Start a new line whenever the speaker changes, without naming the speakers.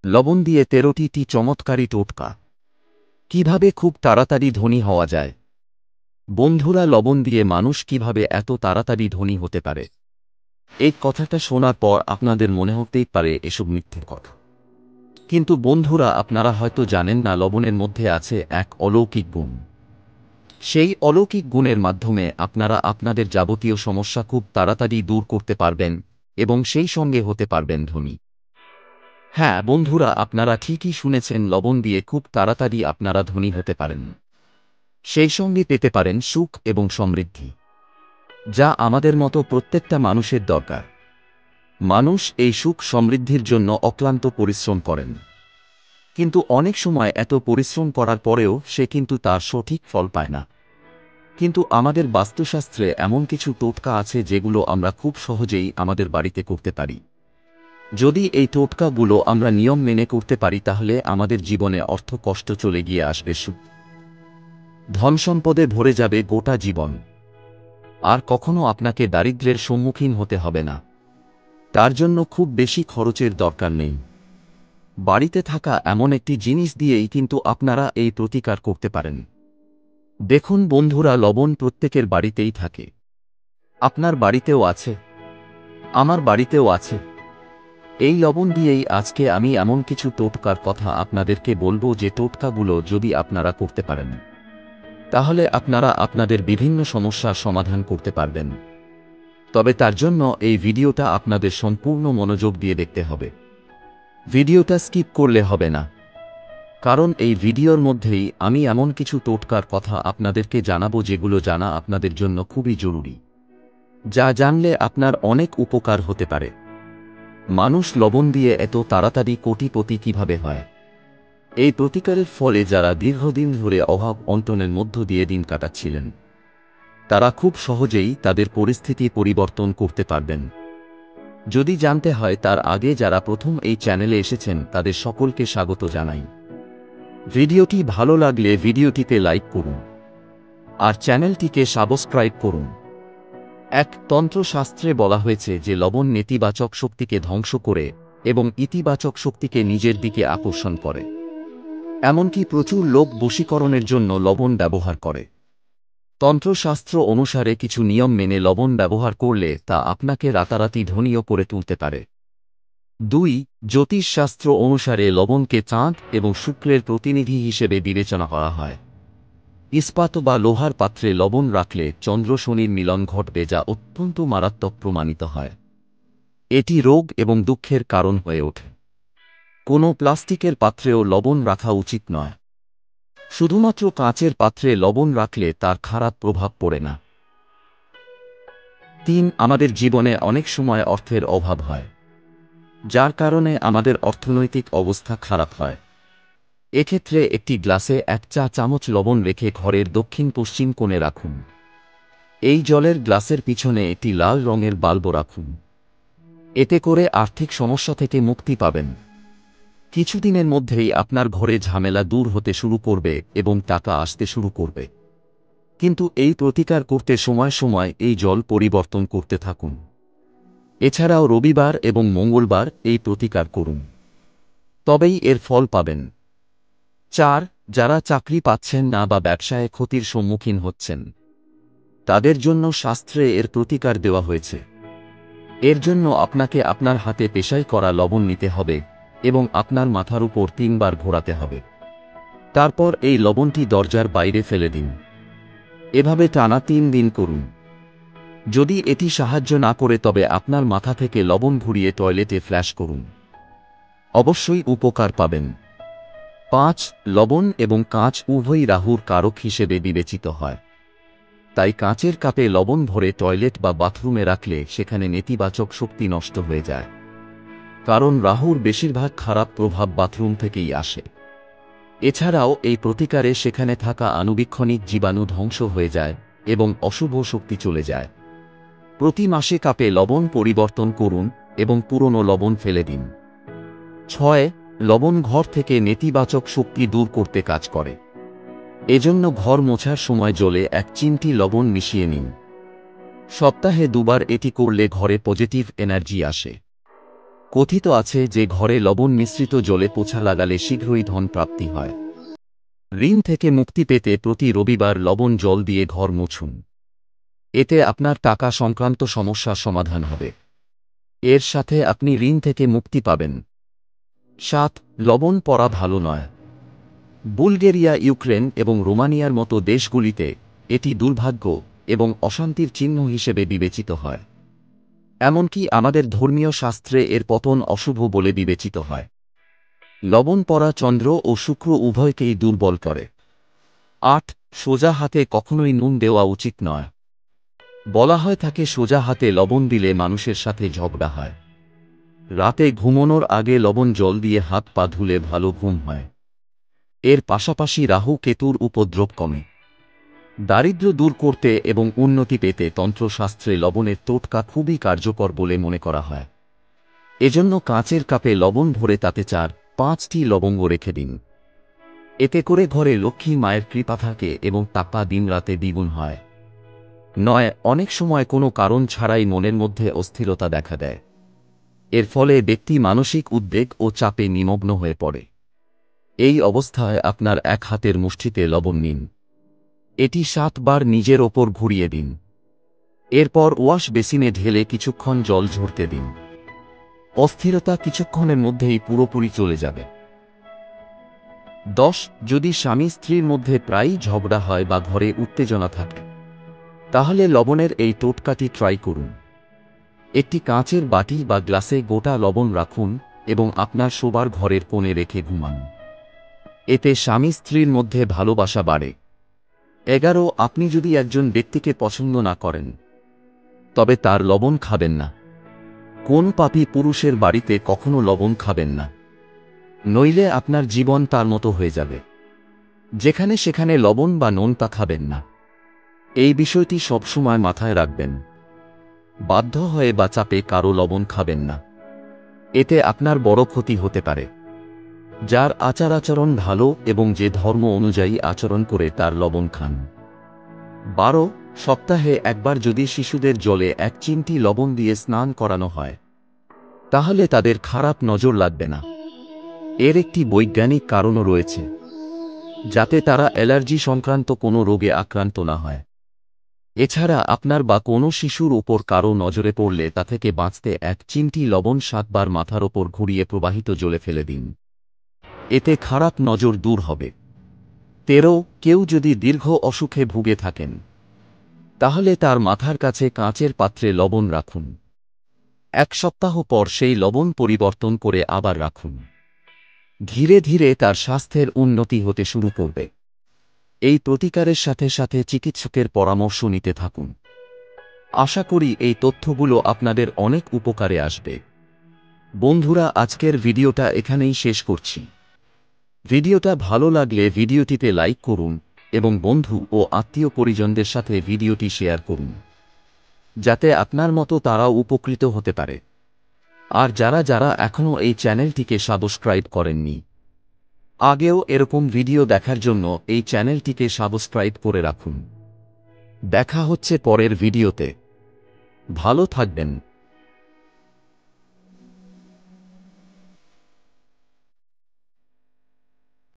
লবণ দিয়ে 13টি চমৎকারী টোটকা। কিভাবে খুব তাড়াতাড়ি ধনী হওয়া যায়? বন্ধুরা, লবণ দিয়ে মানুষ কিভাবে এত তাড়াতাড়ি ধনী হতে পারে? এই কথাটা শোনার পর আপনাদের মনে হতেই পারে এসব মিথ্যে কথা। কিন্তু বন্ধুরা, আপনারা হয়তো জানেন না লবণের মধ্যে আছে এক অলৌকিক গুণ। সেই অলৌকিক গুণের মাধ্যমে আপনারা আপনাদের যাবতীয় সমস্যা খুব তাড়াতাড়ি দূর করতে পারবেন এবং সেই সঙ্গে হতে পারবেন ধনী। হ্যাঁ বন্ধুরা, আপনারা ঠিকই শুনেছেন, লবণ দিয়ে খুব তাড়াতাড়ি আপনারা ধনী হতে পারেন। সেই সঙ্গে পেতে পারেন সুখ এবং সমৃদ্ধি, যা আমাদের মতো প্রত্যেকটা মানুষের দরকার। মানুষ এই সুখ সমৃদ্ধির জন্য অক্লান্ত পরিশ্রম করেন, কিন্তু অনেক সময় এত পরিশ্রম করার পরেও সে কিন্তু তার সঠিক ফল পায় না। কিন্তু আমাদের বাস্তুশাস্ত্রে এমন কিছু টোটকা আছে যেগুলো আমরা খুব সহজেই আমাদের বাড়িতে করতে পারি। যদি এই টোটকাগুলো আমরা নিয়ম মেনে করতে পারি তাহলে আমাদের জীবনে অর্থ কষ্ট চলে গিয়ে আসবে, সুখ ধন সম্পদে ভরে যাবে গোটা জীবন। আর কখনো আপনাকে দারিদ্র্যের সম্মুখীন হতে হবে না। তার জন্য খুব বেশি খরচের দরকার নেই। বাড়িতে থাকা এমন একটি জিনিস দিয়েই কিন্তু আপনারা এই প্রতিকার করতে পারেন। দেখুন বন্ধুরা, লবণ প্রত্যেকের বাড়িতেই থাকে। আপনার বাড়িতেও আছে, আমার বাড়িতেও আছে। এই লবণ দিয়েই আজকে আমি এমন কিছু টোটকার কথা আপনাদেরকে বলবো, যে টোটকাগুলো যদি আপনারা করতে পারেন তাহলে আপনারা আপনাদের বিভিন্ন সমস্যার সমাধান করতে পারবেন। তবে তার জন্য এই ভিডিওটা আপনাদের সম্পূর্ণ মনোযোগ দিয়ে দেখতে হবে। ভিডিওটা স্কিপ করলে হবে না, কারণ এই ভিডিওর মধ্যেই আমি এমন কিছু টোটকার কথা আপনাদেরকে জানাবো যেগুলো জানা আপনাদের জন্য খুবই জরুরি, যা জানলে আপনার অনেক উপকার হতে পারে। মানুষ লবণ দিয়ে এত তাড়াতাড়ি কোটিপতি কিভাবে হয়? এই প্রতিকারের ফলে যারা দীর্ঘদিন ধরে অভাব অনটনের মধ্য দিয়ে দিন কাটাচ্ছিলেন, তারা খুব সহজেই তাদের পরিস্থিতি পরিবর্তন করতে পারবেন। যদি জানতে হয় তার আগে যারা প্রথম এই চ্যানেলে এসেছেন তাদের সকলকে স্বাগত জানাই। ভিডিওটি ভালো লাগলে ভিডিওটিতে লাইক করুন আর চ্যানেলটিকে সাবস্ক্রাইব করুন। এক তন্ত্রশাস্ত্রে বলা হয়েছে যে লবণ নেতিবাচক শক্তিকে ধ্বংস করে এবং ইতিবাচক শক্তিকে নিজের দিকে আকর্ষণ করে। এমনকি প্রচুর লোক বশীকরণের জন্য লবণ ব্যবহার করে। তন্ত্রশাস্ত্র অনুসারে কিছু নিয়ম মেনে লবণ ব্যবহার করলে তা আপনাকে রাতারাতি ধনীও করে তুলতে পারে। 2. জ্যোতিষশাস্ত্র অনুসারে লবণকে চাঁদ এবং শুক্রের প্রতিনিধি হিসেবে বিবেচনা করা হয়। ইস্পাত বা লোহার পাত্রে লবণ রাখলে চন্দ্র শনির মিলন ঘটবে, যা অত্যন্ত মারাত্মক প্রমাণিত হয়। এটি রোগ এবং দুঃখের কারণ হয়ে ওঠে। কোনো প্লাস্টিকের পাত্রেও লবণ রাখা উচিত নয়। শুধুমাত্র কাঁচের পাত্রে লবণ রাখলে তার খারাপ প্রভাব পড়ে না। 3. আমাদের জীবনে অনেক সময় অর্থের অভাব হয়, যার কারণে আমাদের অর্থনৈতিক অবস্থা খারাপ হয়। এক্ষেত্রে একটি গ্লাসে 1 চা চামচ লবণ রেখে ঘরের দক্ষিণ পশ্চিম কোণে রাখুন। এই জলের গ্লাসের পিছনে একটি লাল রঙের বাল্ব রাখুন। এতে করে আর্থিক সমস্যা থেকে মুক্তি পাবেন। কিছুদিনের মধ্যেই আপনার ঘরে ঝামেলা দূর হতে শুরু করবে এবং টাকা আসতে শুরু করবে। কিন্তু এই প্রতিকার করতে সময় সময় এই জল পরিবর্তন করতে থাকুন। এছাড়াও রবিবার এবং মঙ্গলবার এই প্রতিকার করুন, তবেই এর ফল পাবেন। 4. যারা চাকরি পাচ্ছেন না বা ব্যবসায় ক্ষতির সম্মুখীন হচ্ছেন, তাদের জন্য শাস্ত্রে এর প্রতিকার দেওয়া হয়েছে। এর জন্য আপনাকে আপনার হাতে পেশাই করা লবণ নিতে হবে এবং আপনার মাথার উপর 3 বার ঘোরাতে হবে। তারপর এই লবণটি দরজার বাইরে ফেলে দিন। এভাবে টানা 3 দিন করুন। যদি এটি সাহায্য না করে তবে আপনার মাথা থেকে লবণ ঘুরিয়ে টয়লেটে ফ্ল্যাশ করুন। অবশ্যই উপকার পাবেন। 5. লবণ এবং কাঁচ উভয়ই রাহুর কারক হিসেবে বিবেচিত হয়। তাই কাঁচের কাপে লবণ ভরে টয়লেট বা বাথরুমে রাখলে সেখানে নেতিবাচক শক্তি নষ্ট হয়ে যায়, কারণ রাহুর বেশিরভাগ খারাপ প্রভাব বাথরুম থেকেই আসে। এছাড়াও এই প্রতিকারে সেখানে থাকা আণুবীক্ষণিক জীবাণু ধ্বংস হয়ে যায় এবং অশুভ শক্তি চলে যায়। প্রতি মাসে কাপে লবণ পরিবর্তন করুন এবং পুরনো লবণ ফেলে দিন। 6. লবণ ঘর থেকে নেতিবাচক শক্তি দূর করতে কাজ করে। এজন্য ঘর মোছার সময় জলে 1 চিমটি লবণ মিশিয়ে নিন। সপ্তাহে 2 বার এটি করলে ঘরে পজিটিভ এনার্জি আসে। কথিত আছে যে ঘরে লবণ মিশ্রিত জলে পোছা লাগালে শীঘ্রই ধন প্রাপ্তি হয়। ঋণ থেকে মুক্তি পেতে প্রতি রবিবার লবণ জল দিয়ে ঘর মুছুন। এতে আপনার টাকা সংক্রান্ত সমস্যার সমাধান হবে। এর সাথে আপনি ঋণ থেকে মুক্তি পাবেন। 7. লবণ পড়া ভালো নয়। বুলগেরিয়া, ইউক্রেন এবং রোমানিয়ার মতো দেশগুলিতে এটি দুর্ভাগ্য এবং অশান্তির চিহ্ন হিসেবে বিবেচিত হয়। এমনকি আমাদের ধর্মীয় শাস্ত্রে এর পতন অশুভ বলে বিবেচিত হয়। লবণ পড়া চন্দ্র ও শুক্র উভয়কেই দুর্বল করে। 8. সোজা হাতে কখনোই নুন দেওয়া উচিত নয়। বলা হয় থাকে সোজা হাতে লবণ দিলে মানুষের সাথে ঝগড়া হয়। রাতে ঘুমানোর আগে লবণ জল দিয়ে হাত পা ধুলে ভালো ঘুম হয়। এর পাশাপাশি রাহু কেতুর উপদ্রব কমে। দারিদ্র্য দূর করতে এবং উন্নতি পেতে তন্ত্রশাস্ত্রে লবণের টোটকা খুবই কার্যকর বলে মনে করা হয়। এজন্য কাঁচের কাপে লবণ ভরে তাতে 4-5টি লবঙ্গ রেখে দিন। এতে করে ঘরে লক্ষ্মী মায়ের কৃপা থাকে এবং টাকা দিনরাতে দ্বিগুণ হয়। 9. অনেক সময় কোনো কারণ ছাড়াই মনের মধ্যে অস্থিরতা দেখা দেয়। এর ফলে ব্যক্তি মানসিক উদ্বেগ ও চাপে নিমগ্ন হয়ে পড়ে। এই অবস্থায় আপনার এক হাতের মুষ্টিতে লবণ নিন। এটি 7 বার নিজের ওপর ঘুরিয়ে দিন। এরপর ওয়াশ বেসিনে ঢেলে কিছুক্ষণ জল ঝরতে দিন। অস্থিরতা কিছুক্ষণের মধ্যেই পুরোপুরি চলে যাবে। 10. যদি স্বামী স্ত্রীর মধ্যে প্রায়ই ঝগড়া হয় বা ঘরে উত্তেজনা থাকে, তাহলে লবণের এই টোটকাটি ট্রাই করুন। একটি কাঁচের বাটি বা গ্লাসে গোটা লবণ রাখুন এবং আপনার শোবার ঘরের কোণে রেখে ঘুমান। এতে স্বামী স্ত্রীর মধ্যে ভালোবাসা বাড়ে। 11. আপনি যদি একজন ব্যক্তিকে পছন্দ না করেন, তবে তার লবণ খাবেন না। কোন পাপী পুরুষের বাড়িতে কখনো লবণ খাবেন না, নইলে আপনার জীবন তার মতো হয়ে যাবে। যেখানে সেখানে লবণ বা নোনতা খাবেন না। এই বিষয়টি সবসময় মাথায় রাখবেন। বাধ্য হয়ে বা চাপে কারো লবণ খাবেন না। এতে আপনার বড় ক্ষতি হতে পারে। যার আচার আচরণ ভালো এবং যে ধর্ম অনুযায়ী আচরণ করে তার লবণ খান। 12. সপ্তাহে একবার যদি শিশুদের জলে 1 চিমটি লবণ দিয়ে স্নান করানো হয়, তাহলে তাদের খারাপ নজর লাগবে না। এর একটি বৈজ্ঞানিক কারণও রয়েছে, যাতে তারা অ্যালার্জি সংক্রান্ত কোনো রোগে আক্রান্ত না হয়। এছাড়া আপনার বা কোনো শিশুর ওপর কারো নজরে পড়লে তা থেকে বাঁচতে 1 চিমটি লবণ 7 বার মাথার ওপর ঘুরিয়ে প্রবাহিত জলে ফেলে দিন। এতে খারাপ নজর দূর হবে। 13. কেউ যদি দীর্ঘ অসুখে ভুগে থাকেন, তাহলে তার মাথার কাছে কাঁচের পাত্রে লবণ রাখুন। 1 সপ্তাহ পর সেই লবণ পরিবর্তন করে আবার রাখুন। ধীরে ধীরে তার স্বাস্থ্যের উন্নতি হতে শুরু করবে। এই প্রতিকারের সাথে সাথে চিকিৎসকের পরামর্শ নিতে থাকুন। আশা করি এই তথ্যগুলো আপনাদের অনেক উপকারে আসবে। বন্ধুরা, আজকের ভিডিওটা এখানেই শেষ করছি। ভিডিওটা ভালো লাগলে ভিডিওটিতে লাইক করুন এবং বন্ধু ও আত্মীয় পরিজনদের সাথে ভিডিওটি শেয়ার করুন, যাতে আপনার মতো তারাও উপকৃত হতে পারে। আর যারা যারা এখনও এই চ্যানেলটিকে সাবস্ক্রাইব করেননি, আগেও এরকম ভিডিও দেখার জন্য এই চ্যানেলটিকে সাবস্ক্রাইব করে রাখুন। দেখা হচ্ছে পরের ভিডিওতে। ভালো থাকবেন।